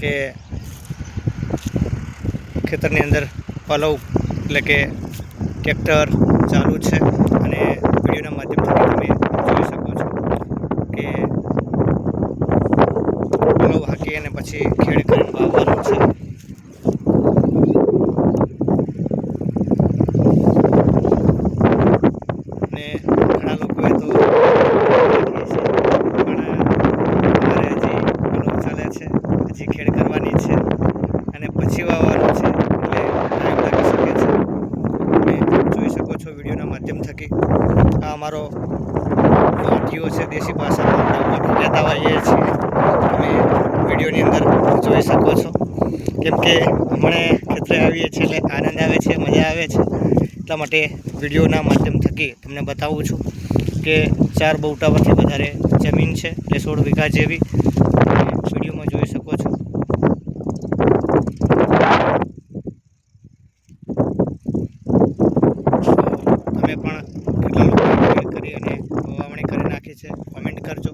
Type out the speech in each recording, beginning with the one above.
કે ખેતરની અંદર પલવ એટલે કે ટ્રેક્ટર ચાલુ છે અને વિડીયોના માધ્યમથી તમે જોઈ શકો છો કે પલવ હાકી અને પછી ખેડ કરીને વાવવાનું છે। અને ઘણા લોકોએ તો હજી ખેડ કરવાની છે અને પછી વાવવાનું છે એટલે ટાઈમ લાગી શકે છે। તમે જોઈ શકો છો વિડીયોના માધ્યમ થકી આ અમારો વાટીઓ છે, દેશી ભાષામાં આપણે વાટો કહેતા હોઈએ છીએ। તમે વિડીયોની અંદર જોઈ શકો છો કેમ કે હમણાં ખેતરે આવીએ છીએ એટલે આનંદ આવે છે, મજા આવે છે। એટલા માટે વિડીયોના માધ્યમ થકી તમને બતાવું છું કે 4 બહુટાથી વધારે જમીન છે એટલે 16 વીઘા જેવી વિડીયોમાં જોઈ શકો છો। તમે પણ કેટલા લોકો ખેડ કરી અને વાવણી કરી નાખી છે કોમેન્ટ કરજો।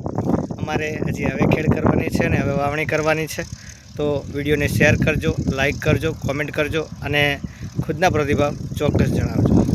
અમારે હજી હવે ખેડ કરવાની છે અને હવે વાવણી કરવાની છે, તો વિડીયોને શેર કરજો, લાઈક કરજો, કોમેન્ટ કરજો અને ખુદના પ્રતિભાવ ચોક્કસ જણાવજો।